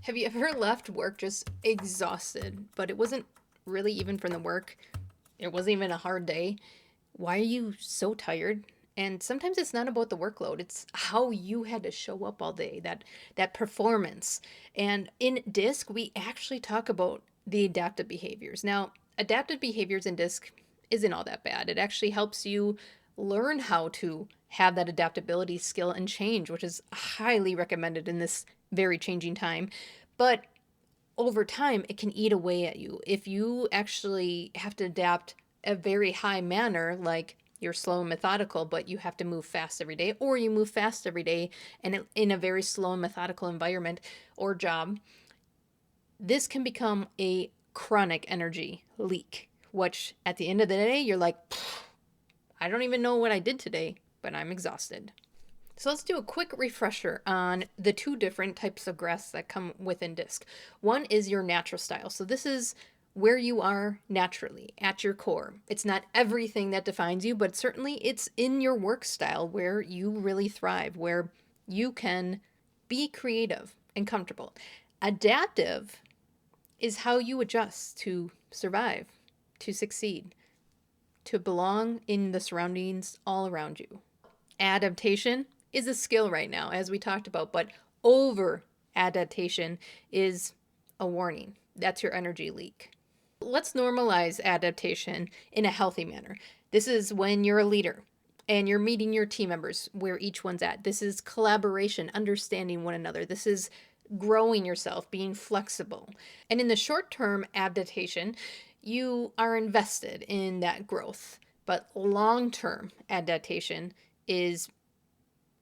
Have you ever left work just exhausted, but it wasn't really even from the work? It wasn't even a hard day. Why are you so tired? And sometimes it's not about the workload. It's how you had to show up all day, that performance. And in DISC, we actually talk about the adaptive behaviors. Now, adaptive behaviors in DISC isn't all that bad. It actually helps you learn how to have that adaptability skill and change, which is highly recommended in this very changing time. But over time, it can eat away at you. If you actually have to adapt a very high manner, like you're slow and methodical, but you have to move fast every day, or you move fast every day and in a very slow and methodical environment or job, this can become a chronic energy leak, which at the end of the day, you're like, I don't even know what I did today, but I'm exhausted. So let's do a quick refresher on the two different types of grass that come within DISC. One is your natural style. So this is where you are naturally at your core. It's not everything that defines you, but certainly it's in your work style where you really thrive, where you can be creative and comfortable. Adaptive is how you adjust to survive, to succeed, to belong in the surroundings all around you. Adaptation is a skill right now, as we talked about, but over adaptation is a warning. That's your energy leak. Let's normalize adaptation in a healthy manner. This is when you're a leader and you're meeting your team members where each one's at. This is collaboration, understanding one another. This is growing yourself, being flexible. And in the short term adaptation, you are invested in that growth. But long term adaptation is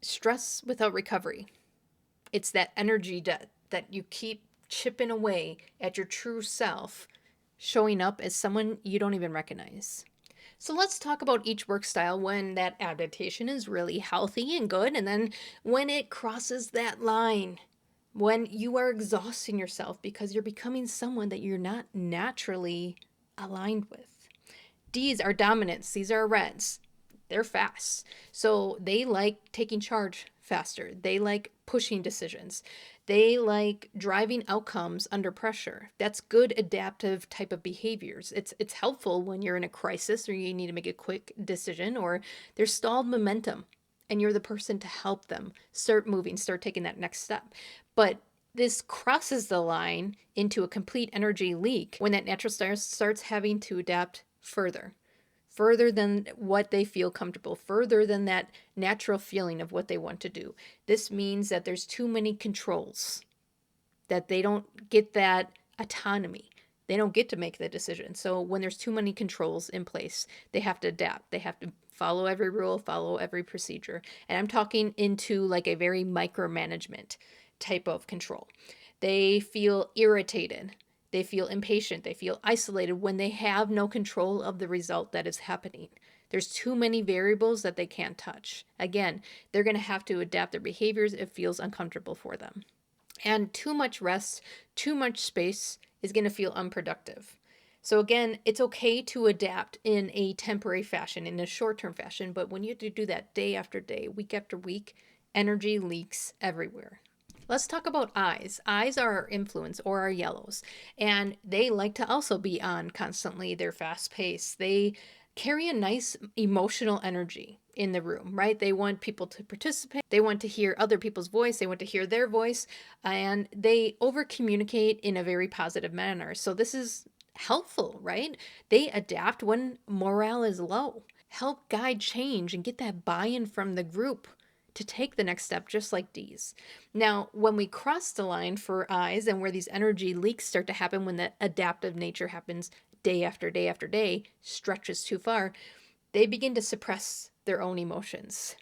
stress without recovery. It's that energy debt that you keep chipping away at your true self, showing up as someone you don't even recognize. So let's talk about each work style when that adaptation is really healthy and good, and then when it crosses that line, when you are exhausting yourself because you're becoming someone that you're not naturally aligned with. D's are dominance, these are reds. They're fast. So they like taking charge faster. They like pushing decisions. They like driving outcomes under pressure. That's good adaptive type of behaviors. It's helpful when you're in a crisis or you need to make a quick decision or there's stalled momentum and you're the person to help them start moving, start taking that next step. But this crosses the line into a complete energy leak when that natural star starts having to adapt further than what they feel comfortable, further than that natural feeling of what they want to do. This means that there's too many controls, that they don't get that autonomy. They don't get to make the decision. So when there's too many controls in place, they have to adapt. They have to follow every rule, follow every procedure. And I'm talking into like a very micromanagement type of control. They feel irritated. They feel impatient. They feel isolated when they have no control of the result that is happening. There's too many variables that they can't touch. Again, they're going to have to adapt their behaviors. It feels uncomfortable for them. And too much rest, too much space is going to feel unproductive. So again, it's okay to adapt in a temporary fashion, in a short-term fashion, but when you have to do that day after day, week after week, energy leaks everywhere. Let's talk about eyes. Eyes are our influence or our yellows, and they like to also be on constantly. They're fast paced. They carry a nice emotional energy in the room, right? They want people to participate. They want to hear other people's voice. They want to hear their voice, and they over communicate in a very positive manner. So this is helpful, right? They adapt when morale is low, help guide change and get that buy in from the group to take the next step, just like D's. Now, when we cross the line for I's and where these energy leaks start to happen, when that adaptive nature happens day after day after day, stretches too far, they begin to suppress their own emotions.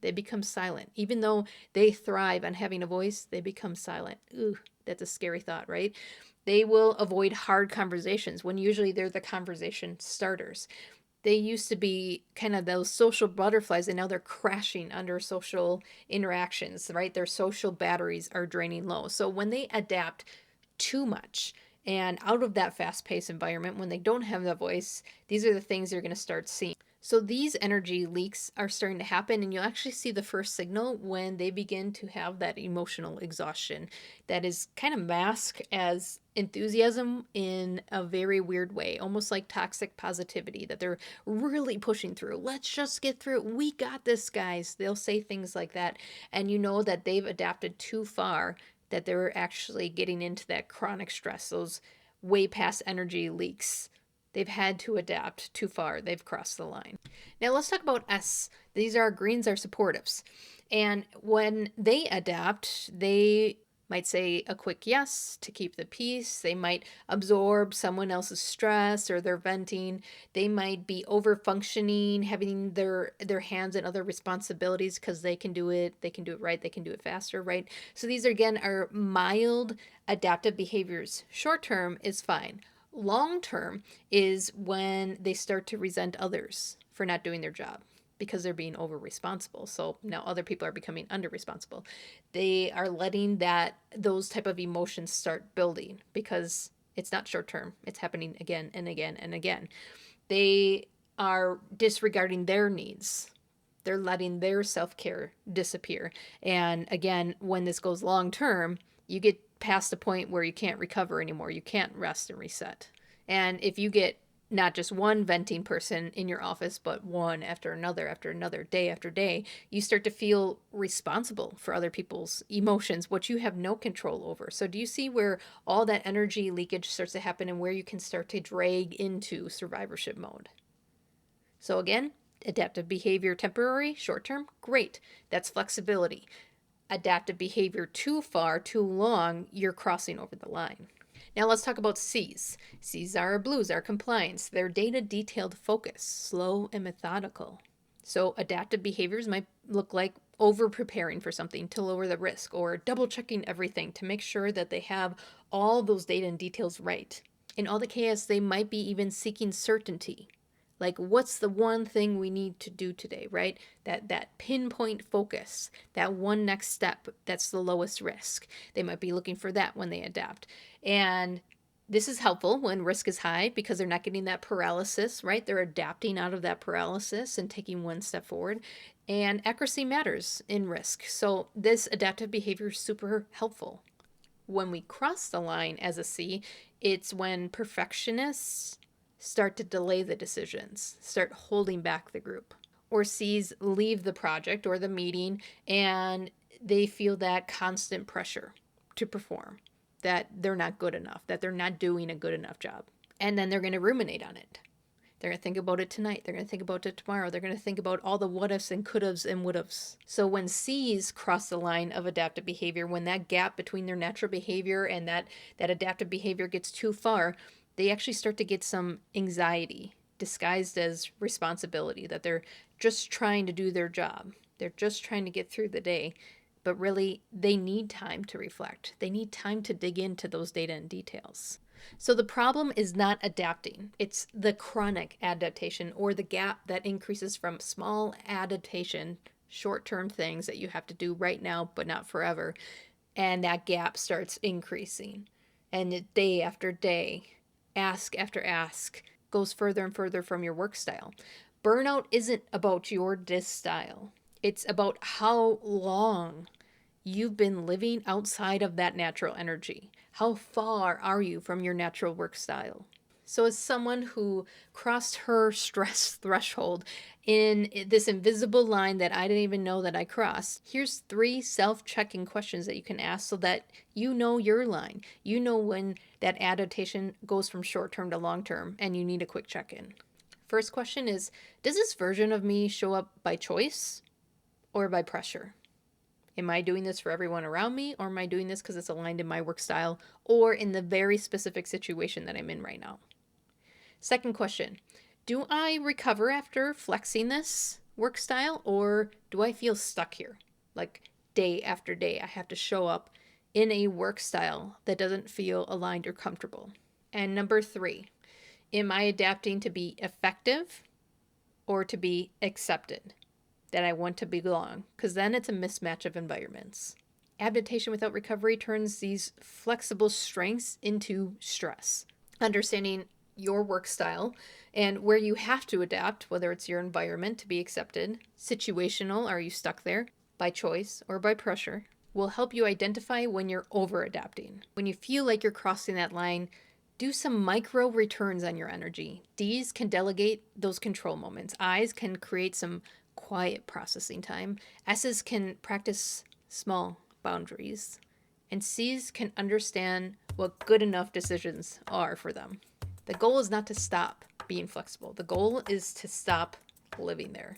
They become silent. Even though they thrive on having a voice, they become silent. Ooh, that's a scary thought, right? They will avoid hard conversations when usually they're the conversation starters. They used to be kind of those social butterflies and now they're crashing under social interactions, right? Their social batteries are draining low. So when they adapt too much and out of that fast-paced environment, when they don't have that voice, these are the things you're going to start seeing. So these energy leaks are starting to happen, and you'll actually see the first signal when they begin to have that emotional exhaustion that is kind of masked as enthusiasm in a very weird way, almost like toxic positivity that they're really pushing through. Let's just get through it. We got this, guys. They'll say things like that, and you know that they've adapted too far, that they're actually getting into that chronic stress, those way past energy leaks. They've had to adapt too far. They've crossed the line. Now let's talk about S. These are greens, are supportives. And when they adapt, they might say a quick yes to keep the peace. They might absorb someone else's stress or their venting. They might be over functioning, having their hands in other responsibilities because they can do it. They can do it right. They can do it faster, right? So these again are mild adaptive behaviors. Short term is fine. Long term is when they start to resent others for not doing their job because they're being over responsible. So now other people are becoming under responsible. They are letting those type of emotions start building because it's not short term. It's happening again and again and again. They are disregarding their needs. They're letting their self-care disappear. And again, when this goes long term, you get past the point where you can't recover anymore. You can't rest and reset. And if you get not just one venting person in your office, but one after another, day after day, you start to feel responsible for other people's emotions, which you have no control over. So, do you see where all that energy leakage starts to happen and where you can start to drag into survivorship mode? So, again, adaptive behavior temporary, short term, great. That's flexibility. Adaptive behavior too far, too long, you're crossing over the line. Now let's talk about C's. C's are blues, are compliance. They're data detailed focus, slow and methodical. So adaptive behaviors might look like over preparing for something to lower the risk or double checking everything to make sure that they have all those data and details right. In all the chaos, they might be even seeking certainty. Like, what's the one thing we need to do today, right? That pinpoint focus, that one next step that's the lowest risk. They might be looking for that when they adapt. And this is helpful when risk is high because they're not getting that paralysis, right? They're adapting out of that paralysis and taking one step forward. And accuracy matters in risk. So this adaptive behavior is super helpful. When we cross the line as a C, it's when perfectionists start to delay the decisions, start holding back the group. Or C's leave the project or the meeting and they feel that constant pressure to perform, that they're not good enough, that they're not doing a good enough job. And then they're going to ruminate on it. They're going to think about it tonight. They're going to think about it tomorrow. They're going to think about all the what ifs and could haves and would haves. So when C's cross the line of adaptive behavior, when that gap between their natural behavior and that adaptive behavior gets too far, they actually start to get some anxiety disguised as responsibility, that they're just trying to do their job. They're just trying to get through the day. But really, they need time to reflect. They need time to dig into those data and details. So the problem is not adapting. It's the chronic adaptation or the gap that increases from small adaptation, short-term things that you have to do right now, but not forever. And that gap starts increasing. And day after day, ask after ask, goes further and further from your work style. Burnout isn't about your dis style. It's about how long you've been living outside of that natural energy. How far are you from your natural work style? So, as someone who crossed her stress threshold in this invisible line that I didn't even know that I crossed, here's 3 self checking questions that you can ask so that you know your line. You know when that adaptation goes from short term to long term and you need a quick check in. First question is, does this version of me show up by choice or by pressure? Am I doing this for everyone around me, or am I doing this because it's aligned in my work style or in the very specific situation that I'm in right now? Second question, do I recover after flexing this work style, or do I feel stuck here? Like day after day, I have to show up in a work style that doesn't feel aligned or comfortable. And number 3, am I adapting to be effective or to be accepted? That I want to belong, because then it's a mismatch of environments. Adaptation without recovery turns these flexible strengths into stress. Understanding your work style, and where you have to adapt, whether it's your environment to be accepted, situational, are you stuck there by choice or by pressure, will help you identify when you're over adapting. When you feel like you're crossing that line, do some micro returns on your energy. D's can delegate those control moments. I's can create some quiet processing time. S's can practice small boundaries. And C's can understand what good enough decisions are for them. The goal is not to stop being flexible. The goal is to stop living there.